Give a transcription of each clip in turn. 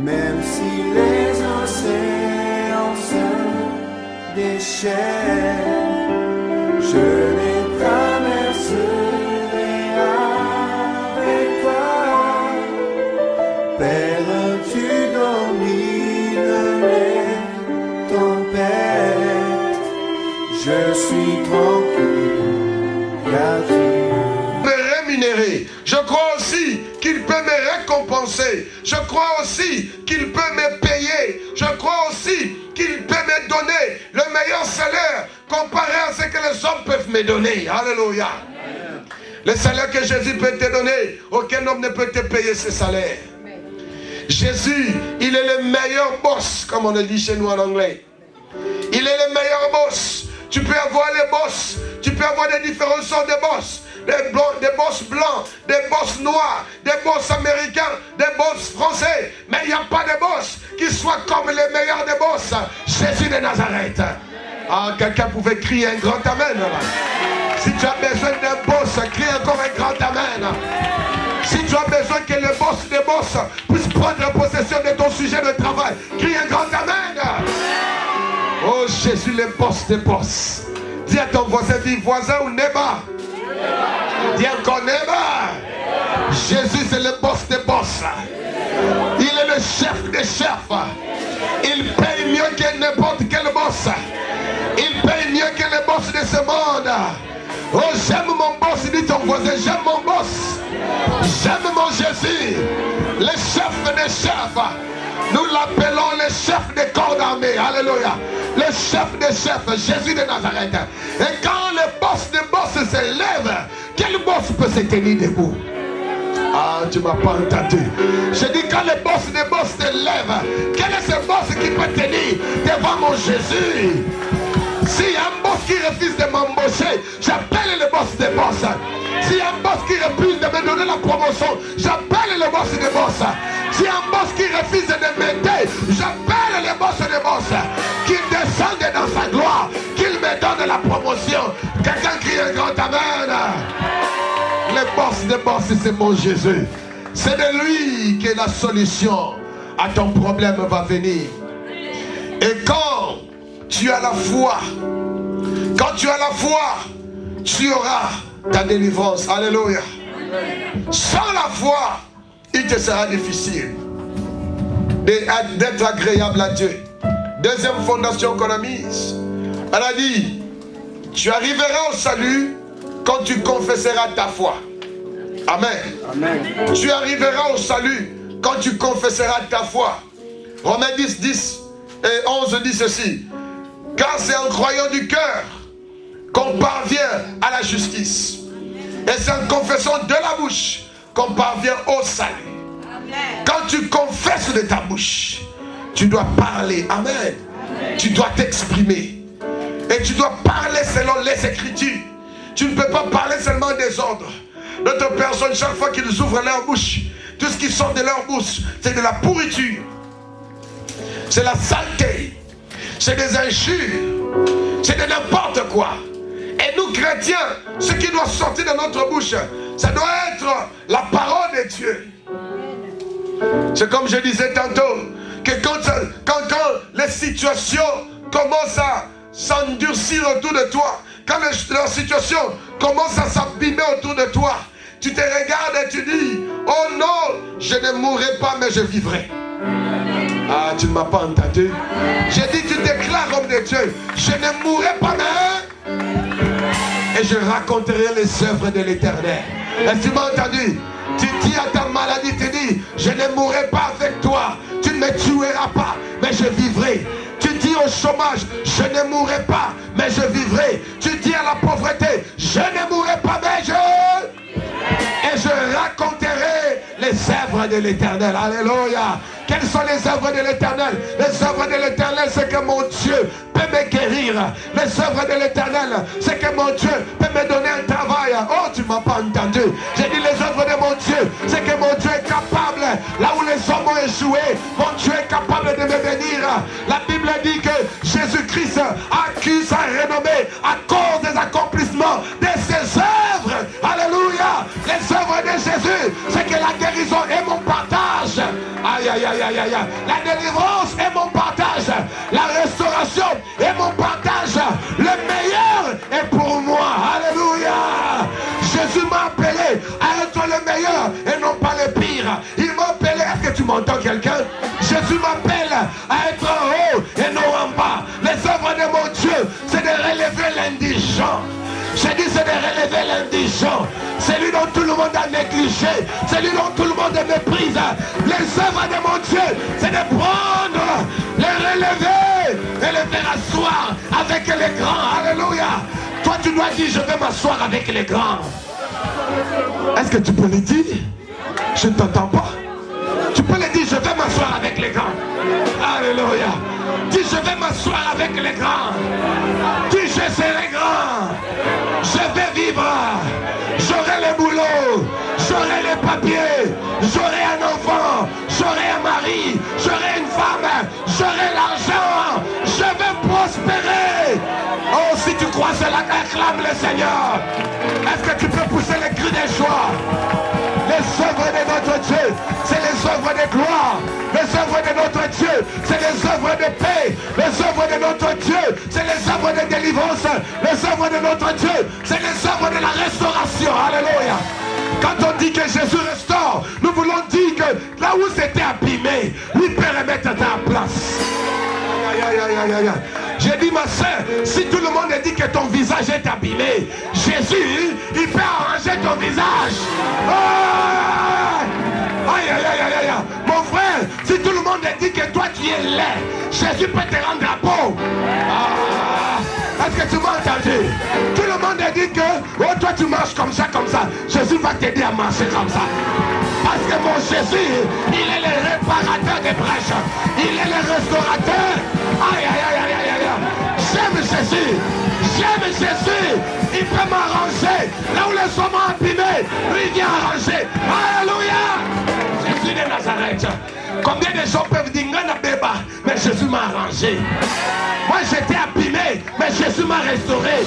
Même si les océans se déchaînent, je les traverserai avec toi. Père, tu domines les tempêtes, je suis tranquille car tu me rémunérer. Je crois aussi qu'il peut me récompenser. Je crois aussi qu'il peut me payer. Je crois aussi qu'il peut me donner le meilleur salaire comparé à ce que les hommes peuvent me donner. Alléluia. Le salaire que Jésus peut te donner, aucun homme ne peut te payer ce salaire. Jésus, il est le meilleur boss, comme on le dit chez nous en anglais. Il est le meilleur boss. Tu peux avoir les boss, tu peux avoir des différentes sortes de boss. Des boss blancs, des boss noirs, des boss américains, des boss français. Mais il n'y a pas de boss qui soit comme les meilleurs des boss. Jésus de Nazareth. Ah, quelqu'un pouvait crier un grand amen. Si tu as besoin d'un boss, crie encore un grand amen. Si tu as besoin que le boss des boss puisse prendre possession de ton sujet de travail, crie un grand amen. Oh Jésus, le boss des boss. Dis à ton voisin, dis voisin ou neighbor. Dis encore neighbor. Jésus c'est le boss des boss. Il est le chef des chefs. Il paye mieux que n'importe quel boss. Il paye mieux que les boss de ce monde. Oh j'aime mon boss, dit ton voisin, j'aime mon boss. J'aime mon Jésus, le chef des chefs. Nous l'appelons le chef des corps d'armée. Alléluia. Le chef des chefs, Jésus de Nazareth. Et quand le boss des boss se lève, quel boss peut se tenir debout? Ah, tu m'as pas entendu. Je dis quand le boss des boss se lève, quel est ce boss qui peut tenir devant mon Jésus? S'il y a un boss qui refuse de m'embaucher, j'appelle le boss des boss. S'il y a un boss qui refuse de me donner la promotion, j'appelle le boss des boss. S'il y a un boss qui refuse de m'aider, j'appelle le boss des boss. Qu'il descende dans sa gloire, qu'il me donne la promotion. Quelqu'un crie un grand amen. Le boss des boss, c'est mon Jésus. C'est de lui que la solution à ton problème va venir. Et quand tu as la foi, tu auras ta délivrance. Alléluia. Sans la foi, il te sera difficile d'être agréable à Dieu. Deuxième fondation qu'on a mise, elle a dit, tu arriveras au salut quand tu confesseras ta foi. Amen. Amen. Tu arriveras au salut quand tu confesseras ta foi. Romains 10, 10 et 11 dit ceci. Car c'est en croyant du cœur qu'on parvient à la justice. Et c'est en confessant de la bouche qu'on parvient au salut. Amen. Quand tu confesses de ta bouche, tu dois parler. Amen. Amen. Tu dois t'exprimer. Et tu dois parler selon les Écritures. Tu ne peux pas parler seulement des ordres. D'autres personnes, chaque fois qu'ils ouvrent leur bouche, tout ce qui sort de leur bouche, c'est de la pourriture. C'est la saleté. C'est des injures. C'est de n'importe quoi. Et nous chrétiens, ce qui doit sortir de notre bouche, ça doit être la parole de Dieu. C'est comme je disais tantôt, que quand les situations commencent à s'endurcir autour de toi, quand la situation commence à s'abîmer autour de toi, tu te regardes et tu dis, oh non, je ne mourrai pas mais je vivrai. Ah, tu ne m'as pas entendu. J'ai dit, tu déclares homme de Dieu, je ne mourrai pas mais et je raconterai les œuvres de l'Éternel. Est-ce que tu m'as entendu? Tu dis à ta maladie, tu dis, je ne mourrai pas avec toi, tu ne me tueras pas, mais je vivrai. Tu dis au chômage, je ne mourrai pas, mais je vivrai. Tu dis à la pauvreté, je ne mourrai pas, mais et je raconterai les œuvres de l'Éternel. Alléluia. Quelles sont les œuvres de l'Éternel? Les œuvres de l'Éternel, c'est que mon Dieu peut me guérir. Les œuvres de l'Éternel, c'est que mon Dieu peut me donner un travail. Oh, tu ne m'as pas entendu. J'ai dit les œuvres de mon Dieu, c'est que mon Dieu est capable. Là où les hommes ont échoué, mon Dieu est capable de me bénir. La Bible dit que Jésus-Christ a acquis sa renommée à cause des accomplissements de ses œuvres. Alléluia. Les œuvres de Jésus, c'est que la guérison est mon partage. Aïe, aïe, aïe, aïe, aïe. La délivrance est mon partage. La restauration est mon partage. Le meilleur est pour moi. Alléluia. Jésus m'a appelé à être le meilleur et non pas le pire. Il m'a appelé, est-ce que tu m'entends quelqu'un? Jésus m'appelle à être en haut et non en bas. Les œuvres de mon Dieu, c'est de relever l'indigent. J'ai dit c'est de relever l'indigent. C'est lui dont tout le monde a négligé. C'est lui dont tout le monde méprise. Les œuvres de mon Dieu, c'est de prendre, les relever et les faire asseoir avec les grands. Alléluia. Toi tu dois dire je vais m'asseoir avec les grands. Est-ce que tu peux le dire? Je ne t'entends pas. Tu peux le dire je vais m'asseoir avec les grands. Alléluia. Dis je vais m'asseoir avec les grands. Dis je serai grand. Je vais vivre. J'aurai le boulot. J'aurai les papiers. J'aurai un enfant. J'aurai un mari. J'aurai une femme. J'aurai l'argent. Je vais prospérer. Oh, si tu crois cela, acclame le Seigneur. Est-ce que tu peux pousser les cris de joie? Les œuvres de notre Dieu, c'est les œuvres de gloire. Les œuvres de notre Dieu, c'est les œuvres de paix. Les œuvres de notre Dieu, c'est les œuvres de délivrance. Les œuvres de notre Dieu, c'est les œuvres de la restauration. Alléluia. Quand on dit que Jésus restaure, nous voulons dire que là où c'était abîmé, lui peut remettre à ta place. Aïe, aïe, aïe, aïe, aïe. J'ai dit ma soeur, si tout le monde dit que ton visage est abîmé, Jésus, il peut arranger ton visage. Aïe, aïe, aïe, aïe, aïe. Mon frère, si tout le monde dit que toi tu es laid, Jésus peut te rendre beau. Est-ce que tu m'as entendu? Tout le monde dit que oh, toi tu marches comme ça. Jésus va t'aider à marcher comme ça. Parce que mon Jésus, il est le réparateur des brèches. Il est le restaurateur. Aïe, aïe, aïe, aïe, aïe, aïe. J'aime Jésus. J'aime Jésus. Il peut m'arranger. Là où les hommes ont abîmé, lui il vient arranger. Alléluia. Jésus de Nazareth. Combien de gens peuvent dire Béba, mais Jésus m'a arrangé. Moi j'étais abîmé, mais Jésus m'a restauré.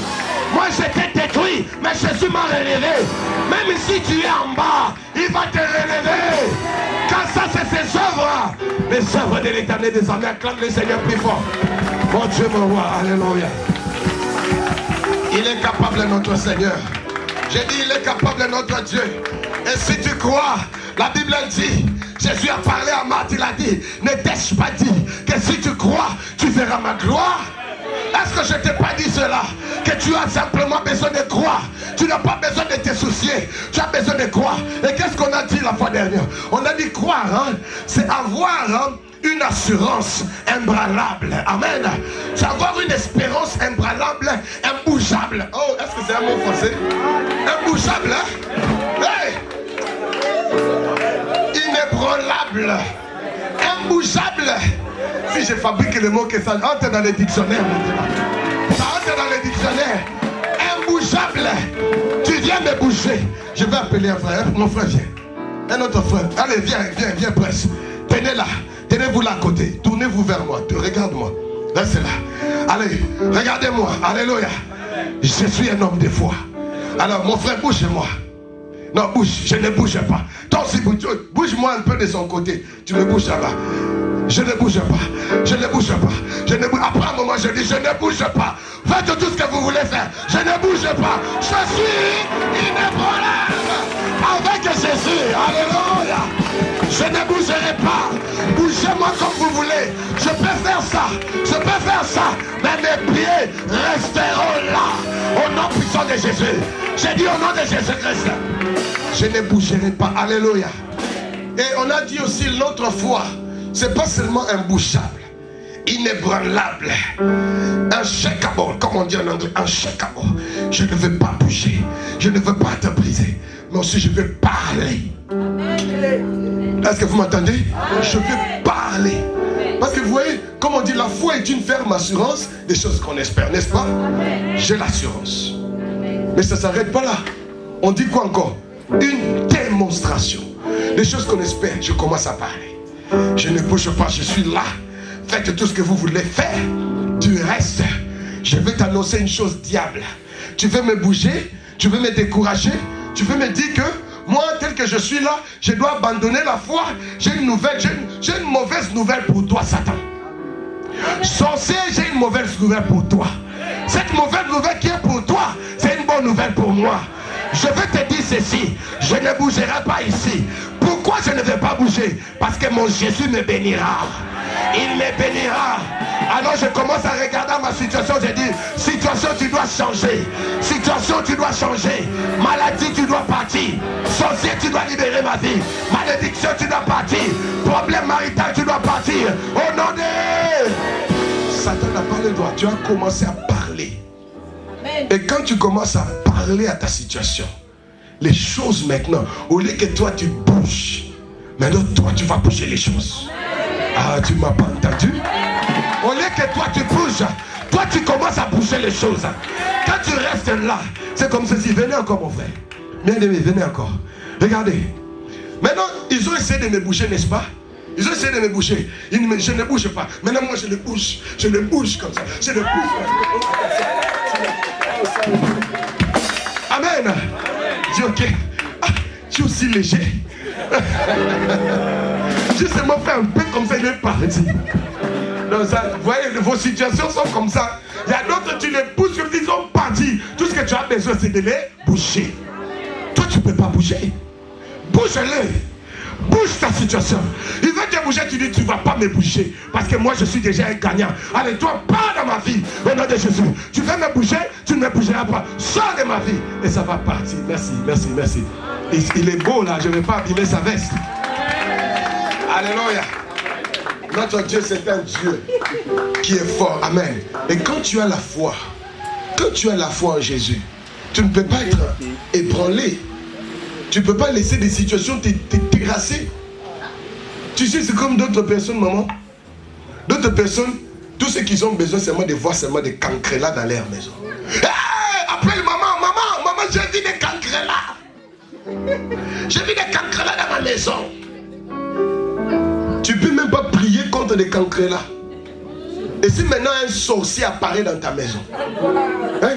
Moi j'étais détruit, mais Jésus m'a relevé. Même si tu es en bas, il va te relever. Quand ça c'est ses œuvres, les œuvres de l'Éternel des armées, acclame le Seigneur plus fort. Mon Dieu, mon roi, alléluia. Il est capable notre Seigneur. J'ai dit il est capable notre Dieu. Et si tu crois, la Bible dit, Jésus a parlé à Marthe, il a dit, ne t'ai-je pas dit que si tu crois, tu verras ma gloire? Est-ce que je ne t'ai pas dit cela? Que tu as simplement besoin de croire. Tu n'as pas besoin de te soucier. Tu as besoin de croire. Et qu'est-ce qu'on a dit la fois dernière? On a dit croire, hein? C'est avoir une assurance imbranlable. Amen. C'est avoir une espérance imbranlable, imbougeable. Oh, est-ce que c'est un mot français? Imbougeable, hein? Hey! Inébranlable. Imbougeable. Si je fabrique le mot que ça entre dans le dictionnaire maintenant. Ça entre dans le dictionnaire. Imbougeable. Tu viens me bouger. Je vais appeler un frère. Mon frère vient. Un autre frère. Allez, viens presse. Tenez-la. Tenez-vous là à côté. Tournez-vous vers moi. Regarde-moi. Restez là. Allez, regardez-moi. Alléluia. Je suis un homme de foi. Alors, mon frère, bouge-moi. Non, bouge. Je ne bouge pas. Toi aussi, bouge-moi un peu de son côté. Tu me bouges là-bas. Je ne bouge pas. Je ne bouge pas. Je ne bouge. Après un moment, je dis, je ne bouge pas. Faites tout ce que vous voulez faire. Je ne bouge pas. Je suis inébranlable avec Jésus. Alléluia. Je ne bougerai pas. Bougez-moi comme vous voulez. Je peux faire ça. Je peux faire ça. Mais mes pieds resteront là. Au nom puissant nom de Jésus. J'ai dit au nom de Jésus-Christ. Je ne bougerai pas. Alléluia. Et on a dit aussi l'autre foi. C'est pas seulement imbouchable, inébranlable, unshakable, comme on dit en anglais, unshakable. Je ne veux pas bouger, je ne veux pas être brisé, mais aussi je veux parler. Est-ce que vous m'entendez? Je veux parler. Parce que vous voyez, comme on dit, la foi est une ferme assurance des choses qu'on espère, n'est-ce pas? J'ai l'assurance. Mais ça ne s'arrête pas là. On dit quoi encore? Une démonstration. Les choses qu'on espère, je commence à parler. Je ne bouge pas, je suis là. Faites tout ce que vous voulez faire. Du reste, je vais t'annoncer une chose, diable. Tu veux me bouger? Tu veux me décourager? Tu veux me dire que moi, tel que je suis là, je dois abandonner la foi? J'ai une nouvelle, j'ai une mauvaise nouvelle pour toi, Satan. Sorcier, j'ai une mauvaise nouvelle pour toi. Cette mauvaise nouvelle qui est pour toi, c'est une bonne nouvelle pour moi. Je veux te dire ceci, je ne bougerai pas ici. Pourquoi je ne vais pas bouger? Parce que mon Jésus me bénira. Il me bénira. Alors je commence à regarder ma situation. Je dis, situation tu dois changer. Situation tu dois changer. Maladie tu dois partir. Sorcier tu dois libérer ma vie. Malédiction tu dois partir. Problème marital tu dois partir. Au nom de... Satan n'a pas le droit. Tu as commencé à parler. Et quand tu commences à parler à ta situation, les choses maintenant, au lieu que toi tu bouges, maintenant toi tu vas bouger les choses. Ah, tu m'as pas entendu? Au lieu que toi tu bouges, toi tu commences à bouger les choses. Quand tu restes là, c'est comme ceci. Venez encore mon frère. Bien aimé, venez encore. Regardez. Maintenant, ils ont essayé de me bouger, n'est-ce pas? Ils ont essayé de me bouger. Je ne bouge pas. Maintenant, moi je le bouge. Je le bouge comme ça. Je le bouge. Amen. Dis ok. Ah, je suis aussi léger. Juste moi faire un peu comme ça, il est parti. Donc ça, vous voyez, vos situations sont comme ça. Il y a d'autres, tu les pousses, ils sont partis. Tout ce que tu as besoin, c'est de les bouger. Toi, tu ne peux pas bouger. Bouge-les. Bouge ta situation. Il veut te bouger, tu dis tu ne vas pas me bouger. Parce que moi je suis déjà un gagnant. Allez, toi, pars dans ma vie. Au nom de Jésus. Tu veux me bouger, tu ne me bougeras pas. Sors de ma vie. Et ça va partir. Merci, merci, merci. Il est beau là, je ne vais pas abîmer sa veste. Alléluia. Notre Dieu, c'est un Dieu qui est fort. Amen. Et quand tu as la foi en Jésus, tu ne peux pas être ébranlé. Tu ne peux pas laisser des situations te terrasser. Tu sais, c'est comme d'autres personnes, maman. D'autres personnes, tout ce qu'ils ont besoin, c'est de voir seulement des cancrelats dans leur maison. Hey, appelle maman, maman, j'ai vu des cancrelats. J'ai vu des cancrelats dans ma maison. Tu ne peux même pas prier contre des cancrelats. Et si maintenant un sorcier apparaît dans ta maison, hein?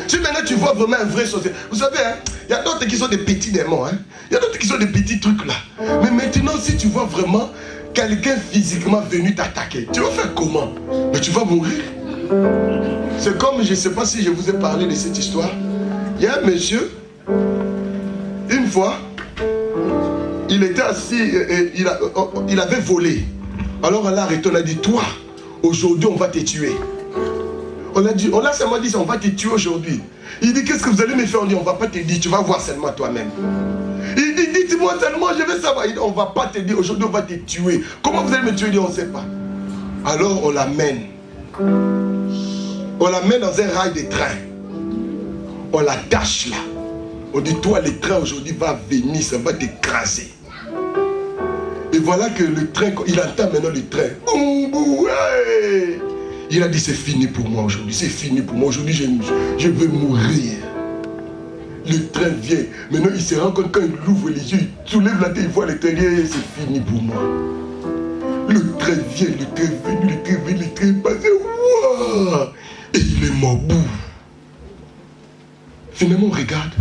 Si maintenant tu vois vraiment un vrai sorcier, vous savez, hein, il y a d'autres qui sont des petits démons, hein, il y a d'autres qui sont des petits trucs là. Mais maintenant, si tu vois vraiment quelqu'un physiquement venu t'attaquer, tu vas faire comment? Mais tu vas mourir. C'est comme, je ne sais pas si je vous ai parlé de cette histoire. Il y a un monsieur, une fois, il était assis, et il avait volé. Alors on l'a arrêté, on a dit, toi, aujourd'hui on va te tuer. On a seulement dit, on va te tuer aujourd'hui. Il dit, qu'est-ce que vous allez me faire? On dit, on ne va pas te dire, tu vas voir seulement toi-même. Il dit, dites-moi seulement, je vais savoir. Il dit, on ne va pas te dire, aujourd'hui on va te tuer. Comment vous allez me tuer? Il dit, on ne sait pas. Alors on l'amène. On l'amène dans un rail de train. On l'attache là. On dit, toi, le train aujourd'hui va venir, ça va t'écraser. Et voilà que le train, il entend maintenant le train. Boum, boum, hey! Il a dit, c'est fini pour moi aujourd'hui, c'est fini pour moi. Aujourd'hui, je veux mourir. Le train vient. Maintenant, il se rend compte quand il ouvre les yeux, il soulève la tête, il voit le train, c'est fini pour moi. Le train vient, le train venu, le train venu, le train passé. Wow! Et il est mort. Boum. Finalement, on regarde.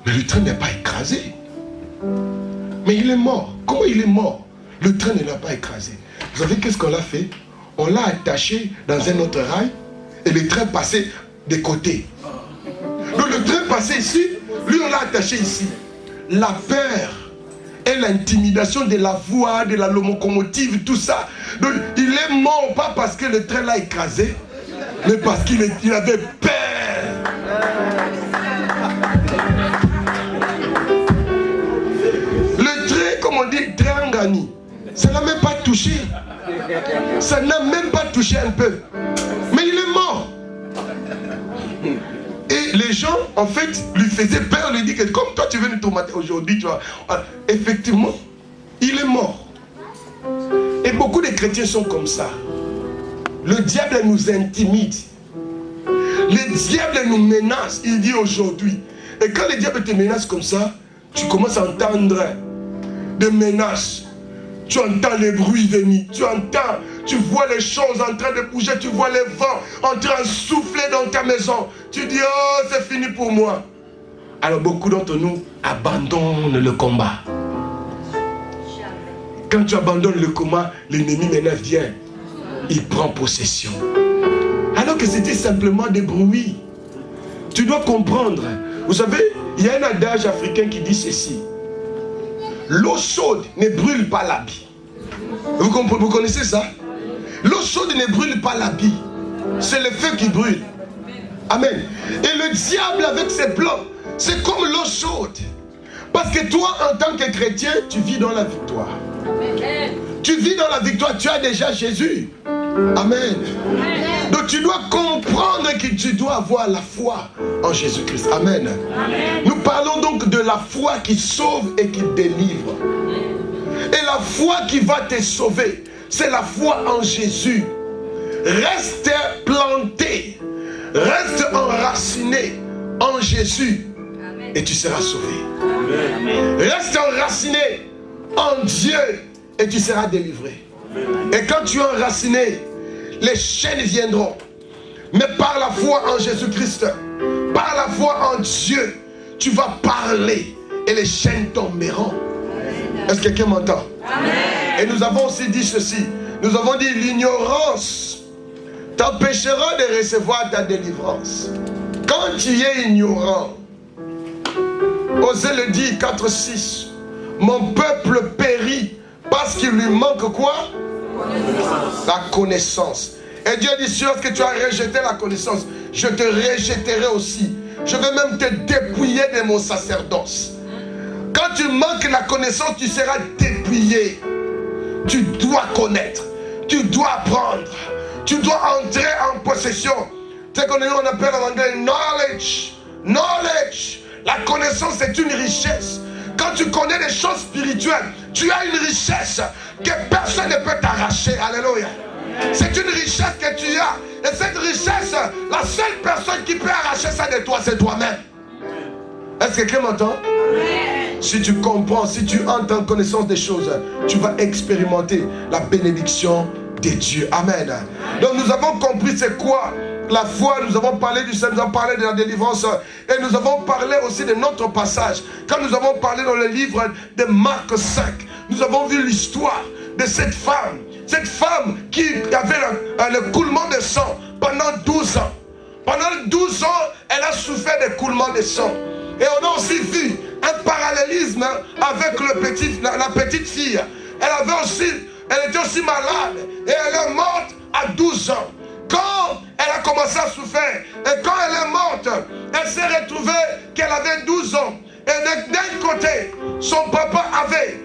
Mais le train n'est pas écrasé. Mais il est mort. Comment il est mort? Le train ne l'a pas écrasé. Vous savez qu'est-ce qu'on l'a fait? On l'a attaché dans un autre rail et le train passait de côté. Donc le train passait ici, lui on l'a attaché ici. La peur et l'intimidation de la voie, de la locomotive, tout ça. Donc il est mort pas parce que le train l'a écrasé, mais parce qu'il avait peur. Annie. Ça n'a même pas touché. Ça n'a même pas touché un peu. Mais il est mort. Et les gens, en fait, lui faisaient peur, lui disaient que comme toi tu veux nous tourmenter aujourd'hui, tu vois, effectivement, il est mort. Et beaucoup de chrétiens sont comme ça. Le diable nous intimide. Le diable nous menace, il dit aujourd'hui. Et quand le diable te menace comme ça, tu commences à entendre des menaces. Tu entends les bruits venir, tu vois les choses en train de bouger, tu vois les vents en train de souffler dans ta maison. Tu dis, oh, c'est fini pour moi. Alors beaucoup d'entre nous abandonnent le combat. Quand tu abandonnes le combat, l'ennemi maintenant vient. Il prend possession. Alors que c'était simplement des bruits. Tu dois comprendre. Vous savez, il y a un adage africain qui dit ceci. L'eau chaude ne brûle pas l'habit. Vous connaissez ça? L'eau chaude ne brûle pas l'habit. C'est le feu qui brûle. Amen. Et le diable avec ses plans, c'est comme l'eau chaude. Parce que toi, en tant que chrétien, tu vis dans la victoire. Tu vis dans la victoire, tu as déjà Jésus. Amen. Donc tu dois comprendre que tu dois avoir la foi en Jésus-Christ. Amen. Nous parlons donc de la foi qui sauve et qui délivre. Et la foi qui va te sauver, c'est la foi en Jésus. Reste planté, reste enraciné en Jésus et tu seras sauvé. Reste enraciné en Dieu et tu seras délivré. Et quand tu es enraciné, les chaînes viendront. Mais par la foi en Jésus-Christ, par la foi en Dieu, tu vas parler et les chaînes tomberont. Est-ce que quelqu'un m'entend? Et nous avons aussi dit ceci. Nous avons dit l'ignorance t'empêchera de recevoir ta délivrance. Quand tu es ignorant, Osée le dit 4:6, mon peuple périt parce qu'il lui manque quoi? La connaissance. Et Dieu dit, si lorsque tu as rejeté la connaissance, je te rejetterai aussi. Je vais même te dépouiller de mon sacerdoce. Quand tu manques la connaissance, tu seras dépouillé. Tu dois connaître. Tu dois apprendre. Tu dois entrer en possession. C'est ce qu'on appelle en anglais knowledge. Knowledge. La connaissance est une richesse. Quand tu connais les choses spirituelles, tu as une richesse que personne ne peut t'arracher. Alléluia. C'est une richesse que tu as. Et cette richesse, la seule personne qui peut arracher ça de toi, c'est toi-même. Est-ce que quelqu'un m'entend? Si tu comprends, si tu entres en connaissance des choses, tu vas expérimenter la bénédiction de Dieu. Amen. Donc nous avons compris c'est quoi la foi. Nous avons parlé du Seigneur, nous avons parlé de la délivrance. Et nous avons parlé aussi de notre passage. Quand nous avons parlé dans le livre de Marc 5, nous avons vu l'histoire de cette femme. Cette femme qui avait le coulement de sang pendant 12 ans. Pendant 12 ans, elle a souffert de coulement de sang. Et on a aussi vu un parallélisme avec la petite fille. Elle était aussi malade. Et elle est morte à 12 ans. Quand elle a commencé à souffrir, et quand elle est morte, elle s'est retrouvée qu'elle avait 12 ans. Et d'un côté, son papa avait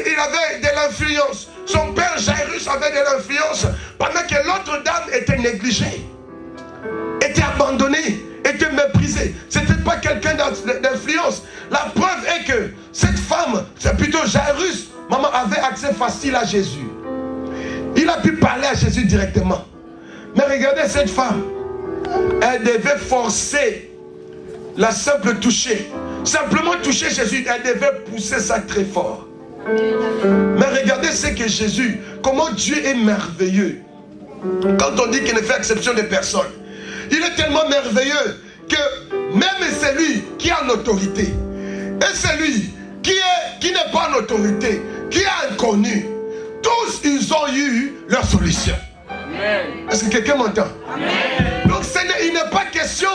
il avait de l'influence. Son père Jairus avait de l'influence pendant que l'autre dame était négligée, était abandonnée, était méprisée. C'était pas quelqu'un d'influence. La preuve est que cette femme, c'est plutôt Jairus, maman, avait accès facile à Jésus. Il a pu parler à Jésus directement. Mais regardez cette femme, elle devait forcer la simple toucher. Simplement toucher Jésus, elle devait pousser ça très fort. Mais regardez ce que Jésus, comment Dieu est merveilleux. Quand on dit qu'il ne fait exception de personne, il est tellement merveilleux que même celui qui a une autorité et celui qui n'est pas en autorité, qui est inconnu, tous ils ont eu leur solution. Est-ce que quelqu'un m'entend? Donc il n'est pas question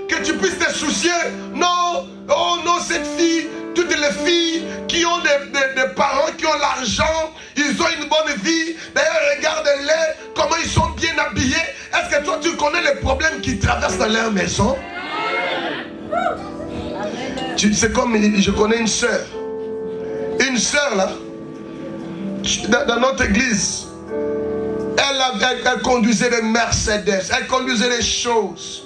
que tu puisses te soucier. Non, oh non, cette fille, toutes les filles qui ont des parents qui ont l'argent, ils ont une bonne vie. D'ailleurs, regarde-les, comment ils sont bien habillés. Est-ce que toi, tu connais les problèmes qu'ils traversent dans leur maison? C'est comme, je connais une sœur. Une sœur là, dans notre église, elle conduisait des Mercedes, elle conduisait les choses.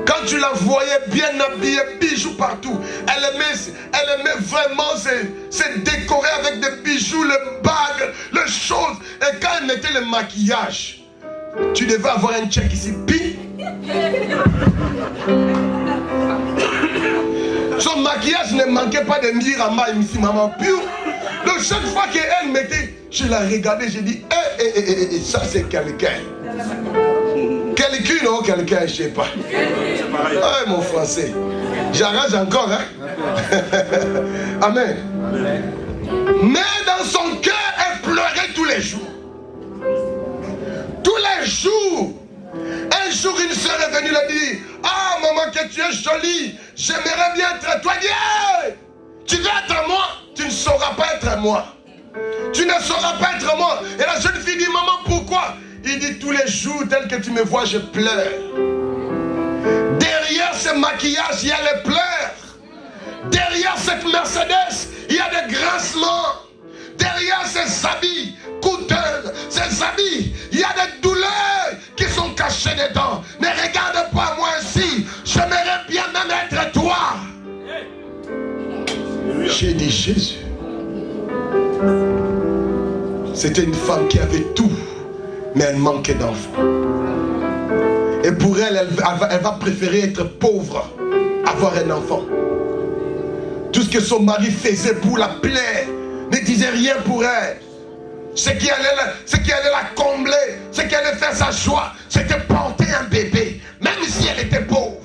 Quand tu la voyais bien habillée, bijoux partout, elle aimait vraiment se décorer avec des bijoux, les bagues, les choses. Et quand elle mettait le maquillage, tu devais avoir un check ici, pi. Son maquillage ne manquait pas de me dire à ma ici, maman, pure. Donc chaque fois qu'elle mettait, je la regardais, j'ai dit, ça c'est quelqu'un. Quelqu'un, non, quelqu'un, je ne sais pas. Ah, mon français. J'arrange encore, hein. Amen. Mais dans son cœur, elle pleurait tous les jours. Tous les jours. Un jour, une soeur est venue lui dire, ah, maman, que tu es jolie. J'aimerais bien être toi. Dis, tu veux être moi? Tu ne sauras pas être moi. Tu ne sauras pas être moi. Et la jeune fille dit, maman, pourquoi? Il dit, tous les jours, tel que tu me vois, je pleure. Derrière ce maquillage, il y a les pleurs. Derrière cette Mercedes, il y a des grincements. Derrière ces habits coûteux, ces habits, il y a des douleurs qui sont cachées dedans. Ne regarde pas moi ici. J'aimerais bien même être toi. J'ai dit, Jésus. C'était une femme qui avait tout, mais elle manquait d'enfants. Et pour elle, elle va préférer être pauvre, avoir un enfant. Tout ce que son mari faisait pour la plaire ne disait rien pour elle. Ce qui allait la combler, ce qui allait faire sa joie, c'était porter un bébé, même si elle était pauvre.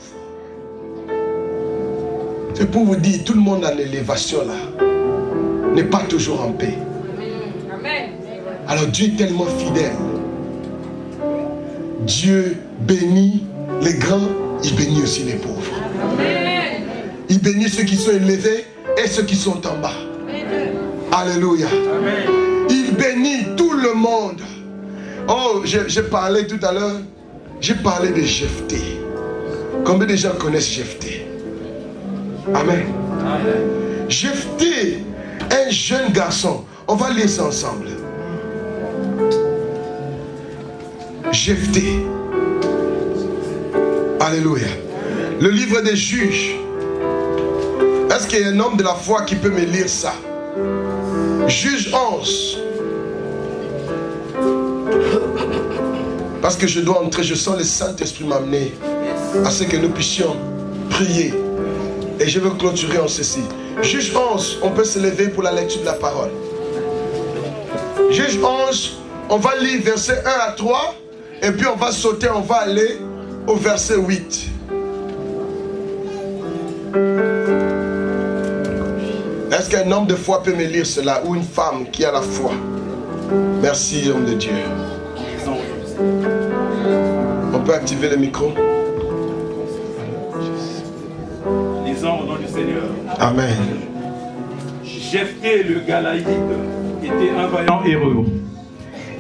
C'est pour vous dire, tout le monde en élévation là n'est pas toujours en paix. Amen. Alors Dieu est tellement fidèle. Dieu bénit les grands, il bénit aussi les pauvres. Amen. Il bénit ceux qui sont élevés et ceux qui sont en bas. Amen. Alléluia. Amen. Il bénit tout le monde. Oh, j'ai parlé tout à l'heure. J'ai parlé de Jephthé. Combien de gens connaissent Jephthé? Amen. Amen. Jephthé, un jeune garçon. On va lire ça ensemble. Jephthé. Alléluia. Le livre des Juges. Est-ce qu'il y a un homme de la foi qui peut me lire ça? Juge 11. Parce que je dois entrer, je sens le Saint-Esprit m'amener à ce que nous puissions prier. Et je veux clôturer en ceci. Juge 11, on peut se lever pour la lecture de la parole. Juge 11, on va lire verset 1 à 3. Et puis on va sauter, on va aller au verset 8. Est-ce qu'un homme de foi peut me lire cela? Ou une femme qui a la foi? Merci, homme de Dieu. On peut activer le micro? Lisons au nom du Seigneur. Amen. Jephthé le Galaïde était un vaillant héros.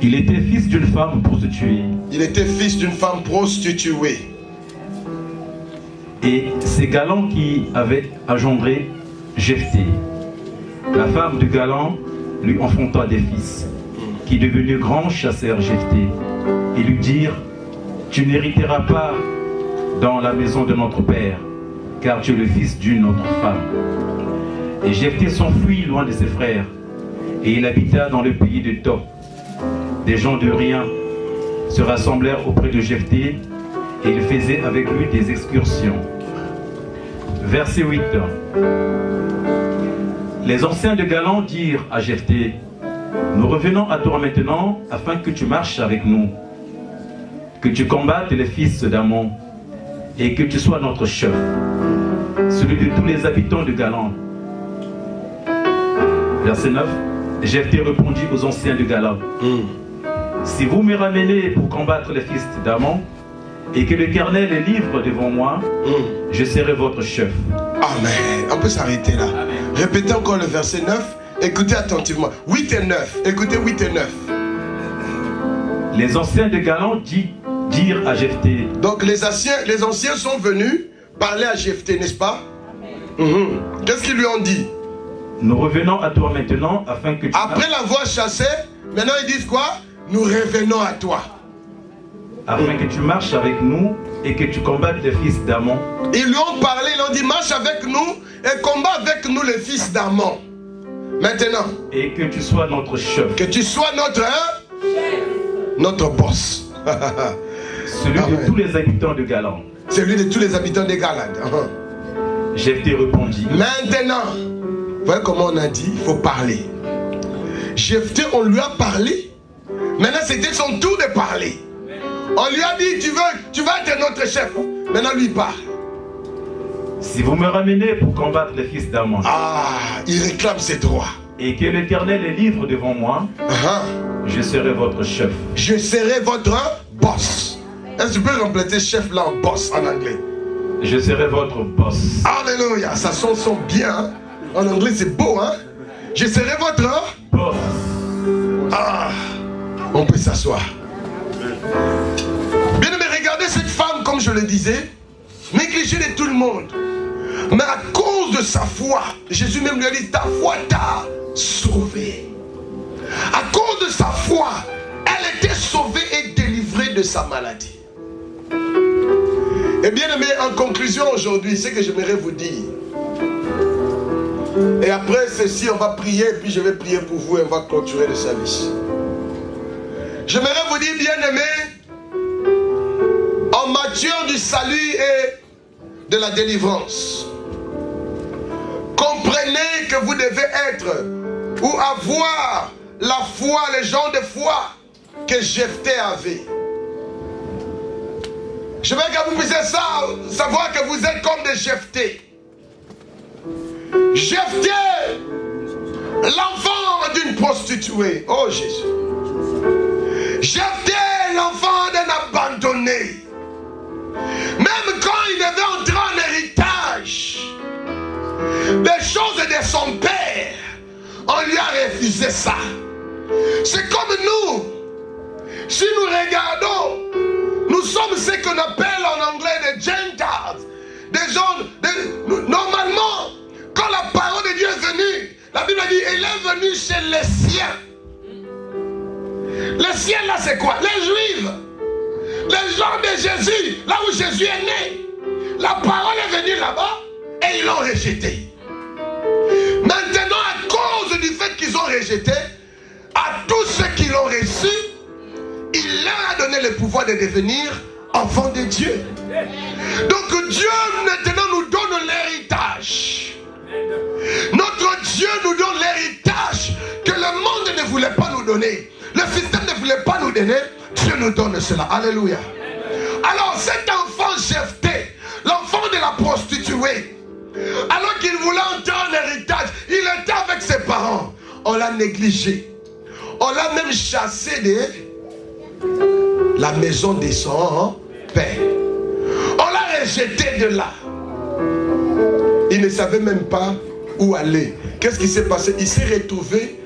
Il était fils d'une femme prostituée. Il était fils d'une femme prostituée. Et c'est Galan qui avait engendré Jephthé. La femme de Galan lui enfanta des fils, qui devenus grands chassèrent Jephthé et lui dirent: tu n'hériteras pas dans la maison de notre père, car tu es le fils d'une autre femme. Et Jephthé s'enfuit loin de ses frères, et il habita dans le pays de Top. Des gens de rien se rassemblèrent auprès de Jephthé, et il faisait avec lui des excursions. Verset 8. Les anciens de Galan dirent à Jephthé: nous revenons à toi maintenant afin que tu marches avec nous, que tu combattes les fils d'Ammon et que tu sois notre chef, celui de tous les habitants de Galan. Verset 9. Jephthé répondit aux anciens de Galan: si vous me ramenez pour combattre les fils d'Ammon et que l'Éternel est libre devant moi, je serai votre chef. Amen. On peut s'arrêter là. Amen. Répétez encore le verset 9. Écoutez attentivement. 8 et 9. Écoutez 8 et 9. Les anciens de Galan dirent à Jephthé. Donc les anciens sont venus parler à Jephthé, n'est-ce pas? Qu'est-ce qu'ils lui ont dit? nous revenons à toi maintenant afin que tu Après l'avoir chassé, maintenant ils disent quoi? Nous revenons à toi. afin que tu marches avec nous et que tu combattes les fils d'Ammon. Ils lui ont parlé, ils ont dit marche avec nous et combat avec nous les fils d'Ammon. Maintenant, Et que tu sois notre chef, que tu sois notre boss. celui Amen. de tous les habitants de Galan. Celui de tous les habitants des Galades. Jephthé répondit, Maintenant, vous voyez comment on a dit, il faut parler. Jephthé, on lui a parlé. Maintenant, c'était son tour de parler. On lui a dit, tu vas être notre chef. Maintenant, lui parle. si vous me ramenez pour combattre les fils d'Ammon, Il réclame ses droits. et que l'Éternel les livre devant moi, je serai votre chef. Je serai votre boss. Est-ce que tu peux compléter chef là en boss en anglais? Je serai votre boss. Alléluia, ça sonne bien. Hein? En anglais, c'est beau. Hein? Je serai votre... Boss. On peut s'asseoir. Bien aimé, regardez cette femme, comme je le disais, négligée de tout le monde. Mais à cause de sa foi, Jésus même lui a dit, ta foi t'a sauvé. À cause de sa foi, elle était sauvée et délivrée de sa maladie. Et bien aimé, en conclusion aujourd'hui, c'est que j'aimerais vous dire. Et après ceci, on va prier, puis je vais prier pour vous et on va clôturer le service. J'aimerais vous dire, bien aimé, en matière du salut et de la délivrance, comprenez que vous devez être ou avoir la foi, les gens de foi que Jephthé avait. Je veux que vous puissiez savoir que vous êtes comme des Jephthé. Jephthé, l'enfant d'une prostituée. Oh Jésus. Jephthé, l'enfant d'un abandonné. Même quand il devait entrer en héritage, les choses de son père, on lui a refusé ça. C'est comme nous. Si nous regardons, nous sommes ce qu'on appelle en anglais des Gentiles. Des gens, normalement, quand la parole de Dieu est venue, la Bible dit, elle est venue chez les siens. Les siens là c'est quoi? Les Juifs. Les gens de Jésus, là où Jésus est né. La parole est venue là-bas et ils l'ont rejeté. Maintenant, à cause du fait qu'ils ont rejeté, à tous ceux qui l'ont reçu, il leur a donné le pouvoir de devenir enfants de Dieu. Donc Dieu maintenant nous donne l'héritage. Notre Dieu nous donne l'héritage que le monde ne voulait pas nous donner. Le système ne voulait pas nous donner. Dieu nous donne cela. Alléluia. Alors cet enfant Jephthé, l'enfant de la prostituée, alors qu'il voulait entrer en héritage, il était avec ses parents. On l'a négligé. On l'a même chassé de la maison de son père. On l'a rejeté de là. Il ne savait même pas où aller. Qu'est-ce qui s'est passé? Il s'est retrouvé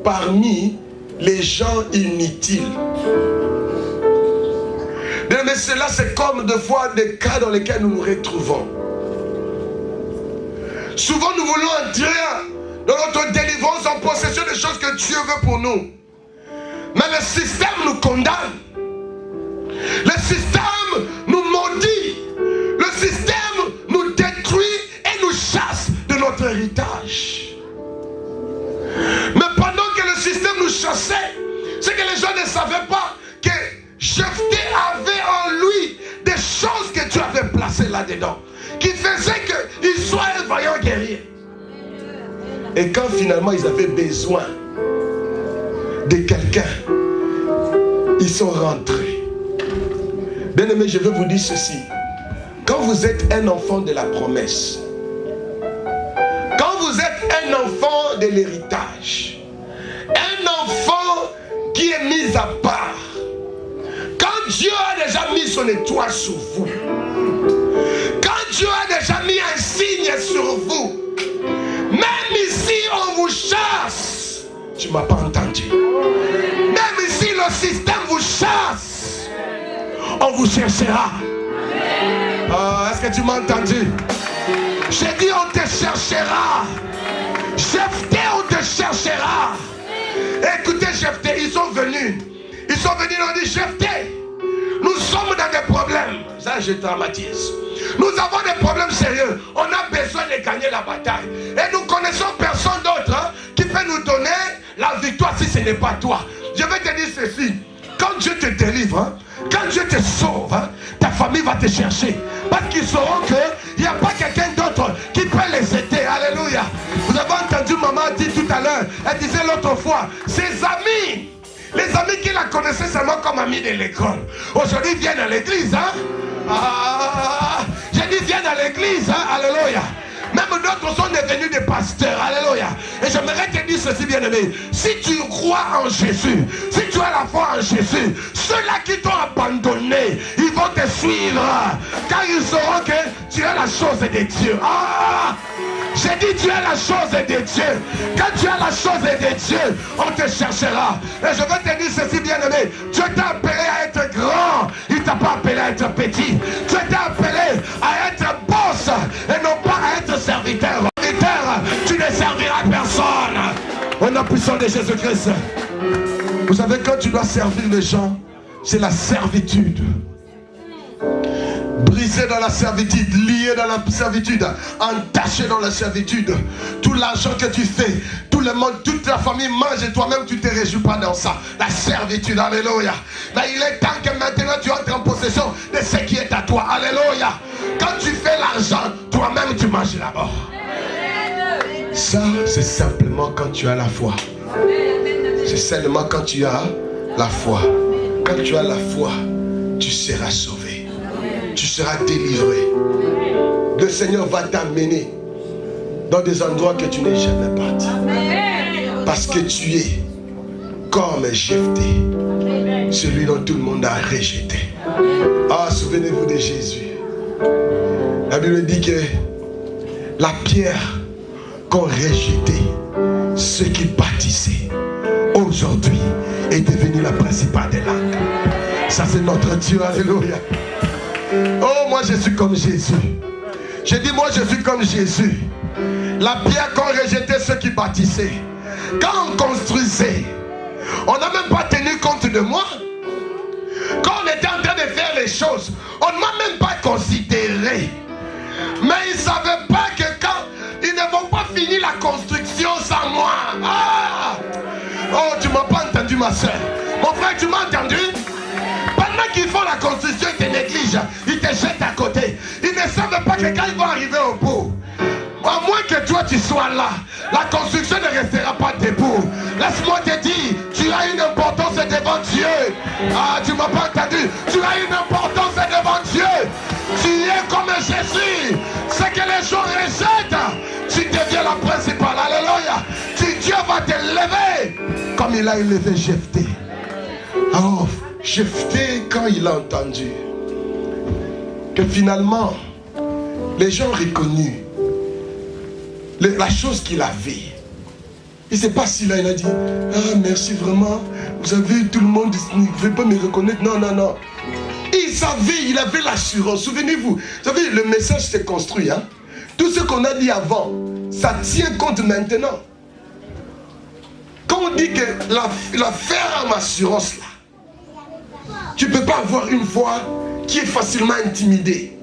parmi les gens inutiles. Mais cela, c'est comme de fois des cas dans lesquels nous nous retrouvons. Souvent, nous voulons entrer dans notre délivrance en possession des choses que Dieu veut pour nous. Mais le système nous condamne. Le système nous maudit. Le système nous détruit et nous chasse de notre héritage. Mais pendant que le système nous chassait, c'est que les gens ne savaient pas que Jephthé avait en lui des choses que Dieu avait placées là-dedans, qui faisaient qu'il soit un vaillant guerrier. Et quand finalement ils avaient besoin de quelqu'un, ils sont rentrés. Bien aimé, je veux vous dire ceci. Quand vous êtes un enfant de la promesse, quand vous êtes un enfant de l'héritage, un enfant qui est mis à part, quand Dieu a déjà mis son étoile sur vous, quand Dieu a déjà mis un signe sur vous, même ici on vous chasse. Tu ne m'as pas entendu. Même ici le système vous chasse, on vous cherchera. Est-ce que tu m'as entendu? J'ai dit on te cherchera. Jephthé, on te cherchera. Écoutez, Jephthé, ils sont venus. Ils ont dit, Jephthé, nous sommes dans des problèmes. Ça, je traumatise. Nous avons des problèmes sérieux. On a besoin de gagner la bataille. Et nous connaissons personne d'autre qui peut nous donner la victoire si ce n'est pas toi. Je vais te dire ceci. Quand Dieu te délivre, quand Dieu te sauve, ta famille va te chercher. Parce qu'ils sauront qu'il n'y a pas quelqu'un d'autre qui peut les aider. Alléluia. Vous avez entendu maman dire tout à l'heure, elle disait l'autre fois, ses amis, les amis qui la connaissaient seulement comme amis de l'école, aujourd'hui viennent à l'église. J'ai dit viennent à l'église. Alléluia. Même d'autres sont devenus des pasteurs. Alléluia. Et j'aimerais te dire ceci, bien-aimé. Si tu crois en Jésus, si tu as la foi en Jésus, ceux-là qui t'ont abandonné, ils vont te suivre. Car ils sauront que tu es la chose de Dieu. J'ai dit tu es la chose de Dieu. Quand tu as la chose de Dieu, on te cherchera. Et je veux te dire ceci, bien-aimé. Dieu t'a appelé à être grand. Il ne t'a pas appelé à être petit. Dieu t'a appelé à être boss et non pas à être serviteur. Tu ne serviras personne. Au nom puissant de Jésus-Christ. Vous savez, quand tu dois servir les gens, c'est la servitude. Brisé dans la servitude, lié dans la servitude, entaché dans la servitude. Tout l'argent que tu fais, tout le monde, toute la famille mange et toi-même tu ne te réjouis pas dans ça. La servitude, alléluia. Là, il est temps que maintenant tu entres en possession de ce qui est à toi. Alléluia. Quand tu fais l'argent, toi-même tu manges là-bas. Ça, c'est simplement quand tu as la foi. C'est seulement quand tu as la foi. Quand tu as la foi, tu seras sauvé. Tu seras délivré. Le Seigneur va t'amener dans des endroits que tu n'es jamais parti. Parce que tu es comme Jephthé, celui dont tout le monde a rejeté. Souvenez-vous de Jésus. La Bible dit que la pierre qu'ont rejeté ceux qui bâtissaient aujourd'hui est devenue la principale des langues. Ça, c'est notre Dieu. Alléluia. Oh, moi je suis comme Jésus. J'ai dit, moi je suis comme Jésus. La pierre qu'ont rejeté ceux qui bâtissaient. Quand on construisait, on n'a même pas tenu compte de moi. Quand on était en train de faire les choses, on ne m'a même pas considéré. Mais ils ne savaient pas que quand ils ne vont pas finir la construction sans moi. Oh, tu ne m'as pas entendu, ma soeur. Mon frère, tu m'as entendu? Pendant qu'ils font la construction, ils te négligent, ils te jettent à côté. Ils ne savent pas que quand ils vont arriver au bout, à moins que toi tu sois là, la construction ne restera pas debout. Laisse-moi te dire, tu as une importance devant Dieu. Tu ne m'as pas entendu. Tu as une importance devant Dieu. Tu es comme Jésus. Ce que les gens rejettent, tu deviens la principale. Alléluia. Dieu va te lever comme il a élevé Jephthé. Alors, Jephthé, quand il a entendu que finalement les gens ont reconnu la chose qu'il avait, il ne s'est pas si là, il a dit, merci vraiment, vous savez, tout le monde ne veut pas me reconnaître. Non, non, non. Il savait, il avait l'assurance. Souvenez-vous, vous savez, le message s'est construit. Tout ce qu'on a dit avant, ça tient compte maintenant. Quand on dit que la ferme assurance là, tu ne peux pas avoir une foi qui est facilement intimidée.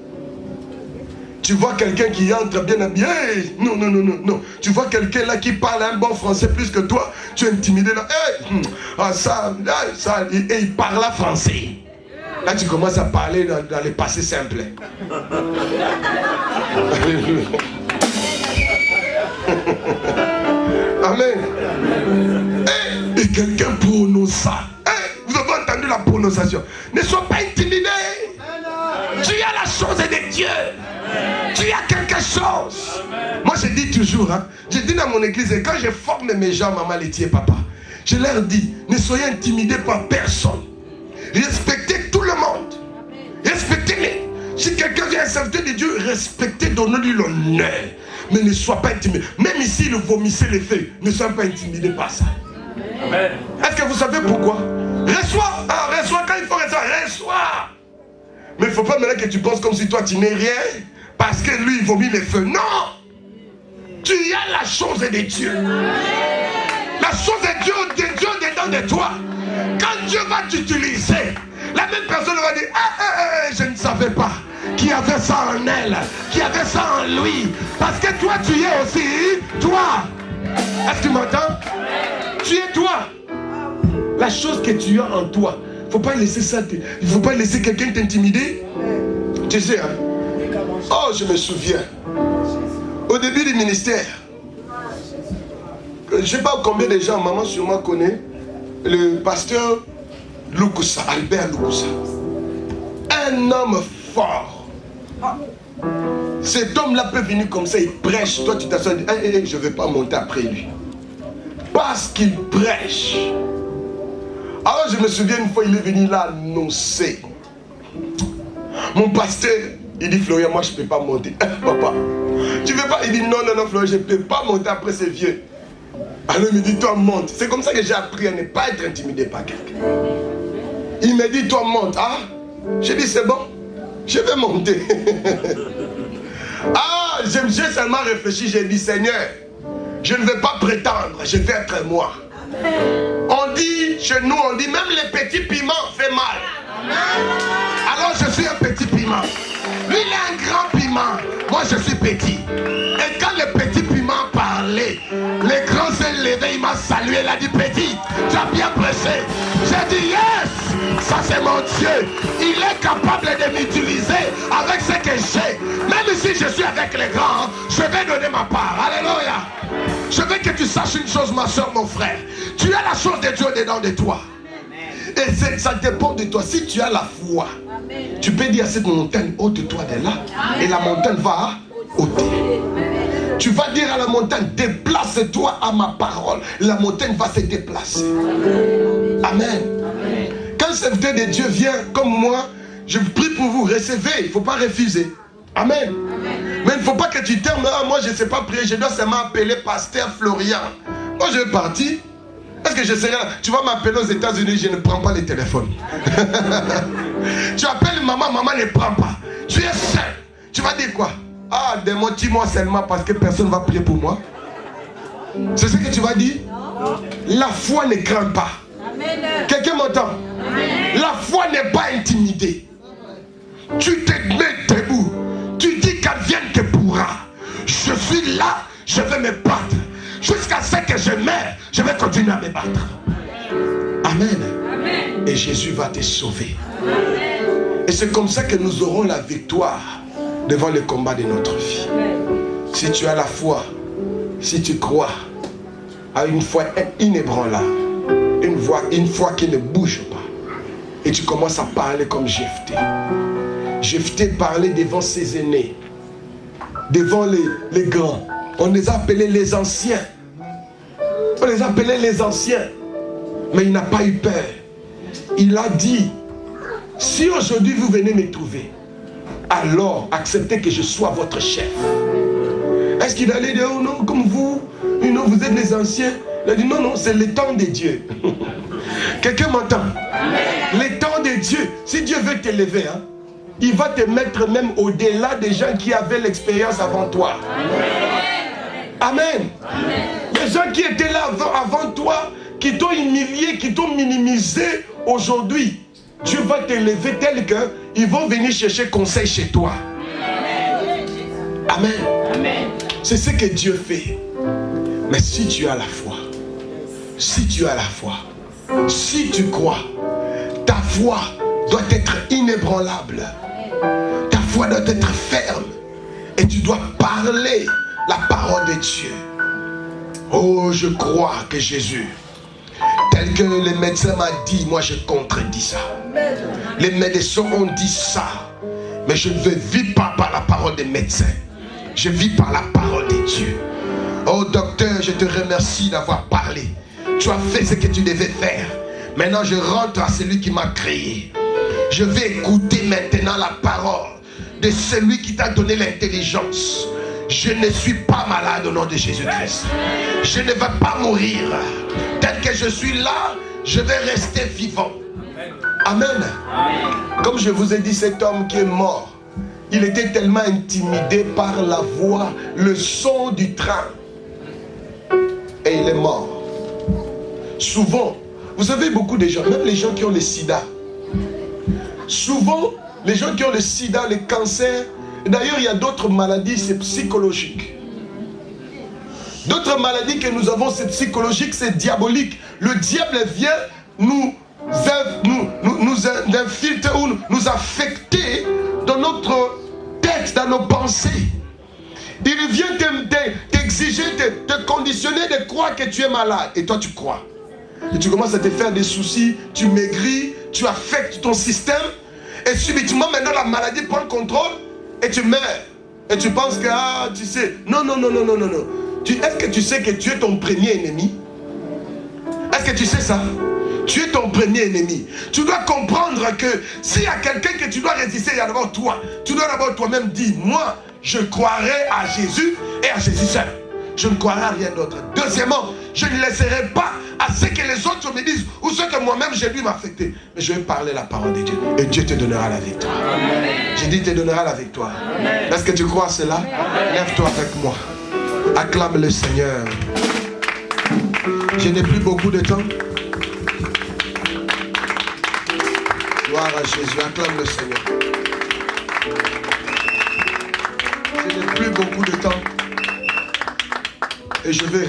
Tu vois quelqu'un qui entre bien habillé. Non, non, non, non, non. Tu vois quelqu'un là qui parle un bon français plus que toi. Tu es intimidé là. Et il parle français. Là, tu commences à parler dans les passés simples. Amen. Et quelqu'un prononce ça. Vous avez entendu la prononciation. Ne sois pas intimidé. Tu as la chose de Dieu. Tu as quelque chose. Moi je dis toujours, je dis dans mon église, et quand je forme mes gens, maman, laitier, papa, je leur dis, ne soyez intimidés par personne. Respectez tout le monde. Respectez-les. Si quelqu'un vient servir de Dieu, respectez, donnez-lui l'honneur. Mais ne sois pas intimidé. Même ici, le vomissez les feux, ne sois pas intimidé par ça. Amen. Est-ce que vous savez pourquoi? Reçois, reçois quand il faut recevoir, reçois. Mais il ne faut pas maintenant que tu penses comme si toi tu n'es rien, parce que lui il vomit les feux. Non. tu as la chose de Dieu. La chose de Dieu dedans de toi. Quand Dieu va t'utiliser, la même personne va dire, je ne savais pas qu'il y avait ça en elle, qu'il y avait ça en lui. Parce que toi, tu es aussi toi. Est-ce que tu m'entends? Tu es toi. La chose que tu as en toi. Il ne faut pas laisser ça. Il ne faut pas laisser quelqu'un t'intimider. Tu sais, hein? Oh, je me souviens. Au début du ministère, je ne sais pas combien de gens, maman sûrement connaît, le pasteur Lukusa, Albert Lukusa. Un homme fort. Cet homme-là peut venir comme ça, il prêche. Toi, tu t'assois et dis, je ne vais pas monter après lui. Parce qu'il prêche. Alors, je me souviens une fois, il est venu là annoncer. Mon pasteur, il dit, Florian, moi, je ne peux pas monter. Papa, tu ne veux pas? Il dit, non, Florian, je ne peux pas monter après ces vieux. Alors, il me dit, toi, monte. C'est comme ça que j'ai appris à ne pas être intimidé par quelqu'un. Il me dit, toi, monte. Ah, j'ai dit, c'est bon, je vais monter. Ah, j'ai seulement réfléchi, j'ai dit, Seigneur, je ne vais pas prétendre, je vais être moi. On dit, chez nous, on dit, même les petits piments fait mal. Alors, je suis un petit piment. Lui, il est un grand piment. Moi, je suis petit. Et quand le petit piment parlait, le grand s'est levé, il m'a salué, il a dit, petit, tu as bien pressé. J'ai dit, yes, ça c'est mon Dieu. Il est capable de m'utiliser avec ce que j'ai. Même si je suis avec les grands, je vais donner ma part. Alléluia. Je veux que tu saches une chose, ma soeur, mon frère. Tu as la chose de Dieu dedans de toi. Et ça dépend de toi. Si tu as la foi, tu peux dire à cette montagne, ôte-toi de là. Et la montagne va ôter. Tu vas dire à la montagne, déplace-toi à ma parole. La montagne va se déplacer. Amen. Quand le serviteur de Dieu vient comme moi, je prie pour vous, recevez. Il ne faut pas refuser. Amen. Mais il ne faut pas que tu termines. Moi, je ne sais pas prier. Je dois seulement appeler pasteur Florian. Moi, je vais partir. Est-ce que je serai là? Tu vas m'appeler aux États-Unis, je ne prends pas les téléphones. Tu appelles maman, maman ne prend pas. Tu es seul. Tu vas dire quoi? Ah, dis-moi seulement parce que personne ne va prier pour moi. C'est ce que tu vas dire? La foi ne craint pas. Quelqu'un m'entend? La foi n'est pas intimidée. Tu te mets debout. Tu dis qu'advienne que pourra. Je suis là, je vais me battre. Jusqu'à ce que je meure, je vais continuer à me battre. Amen. Amen. Et Jésus va te sauver. Amen. Et c'est comme ça que nous aurons la victoire devant le combat de notre vie. Amen. Si tu as la foi, si tu crois à une foi inébranlable, une foi qui ne bouge pas, et tu commences à parler comme Jephthé. Jephthé parlait devant ses aînés, devant les grands. On les appelait les anciens. On les appelait les anciens. Mais il n'a pas eu peur. Il a dit, si aujourd'hui vous venez me trouver, alors acceptez que je sois votre chef. Est-ce qu'il allait dire, oh non, comme vous, vous êtes les anciens? Il a dit, non, c'est le temps de Dieu. Quelqu'un m'entend? Le temps de Dieu. Si Dieu veut t'élever, hein, il va te mettre même au-delà des gens qui avaient l'expérience avant toi. Amen. Amen. Les gens qui étaient là avant toi, qui t'ont humilié, qui t'ont minimisé, aujourd'hui, Dieu va t'élever tel qu'ils vont venir chercher conseil chez toi. Amen. Amen. C'est ce que Dieu fait. Mais si tu as la foi, si tu as la foi, si tu crois, ta foi doit être inébranlable. Ta foi doit être ferme. Et tu dois parler la parole de Dieu. Oh, je crois que Jésus, tel que les médecins m'ont dit, moi je contredis ça. Les médecins ont dit ça. Mais je ne vis pas par la parole des médecins. Je vis par la parole de Dieu. Oh docteur, je te remercie d'avoir parlé. Tu as fait ce que tu devais faire. Maintenant je rentre à celui qui m'a créé. Je vais écouter maintenant la parole de celui qui t'a donné l'intelligence. Je ne suis pas malade au nom de Jésus-Christ. Je ne vais pas mourir. Tel que je suis là, je vais rester vivant. Amen. Comme je vous ai dit, cet homme qui est mort, il était tellement intimidé par la voix, le son du train. Et il est mort. Souvent, vous savez, beaucoup de gens, même les gens qui ont le sida, souvent, les gens qui ont le sida, le cancer, d'ailleurs, il y a d'autres maladies, c'est psychologique. D'autres maladies que nous avons, c'est psychologique, c'est diabolique. Le diable vient nous infiltrer ou nous affecter dans notre tête, dans nos pensées. Il vient t'exiger, te conditionner de croire que tu es malade. Et toi, tu crois. Et tu commences à te faire des soucis, tu maigris, tu affectes ton système. Et subitement, maintenant, la maladie prend le contrôle et tu meurs. Et tu penses que, ah, tu sais. Non. Est-ce que tu sais que tu es ton premier ennemi? Est-ce que tu sais ça? Tu es ton premier ennemi. Tu dois comprendre que s'il y a quelqu'un que tu dois résister, il y a d'abord toi. Tu dois d'abord toi-même dire, moi, je croirai à Jésus et à Jésus seul. Je ne croirai à rien d'autre. Deuxièmement, je ne laisserai pas à ce que les autres me disent ou ce que moi-même j'ai dû m'affecter. Mais je vais parler la parole de Dieu. Et Dieu te donnera la victoire. J'ai dit, te donnera la victoire. Est-ce que tu crois à cela? Lève-toi avec moi. Acclame le Seigneur. Je n'ai plus beaucoup de temps. Gloire à Jésus. Acclame le Seigneur. Je n'ai plus beaucoup de temps. Et je vais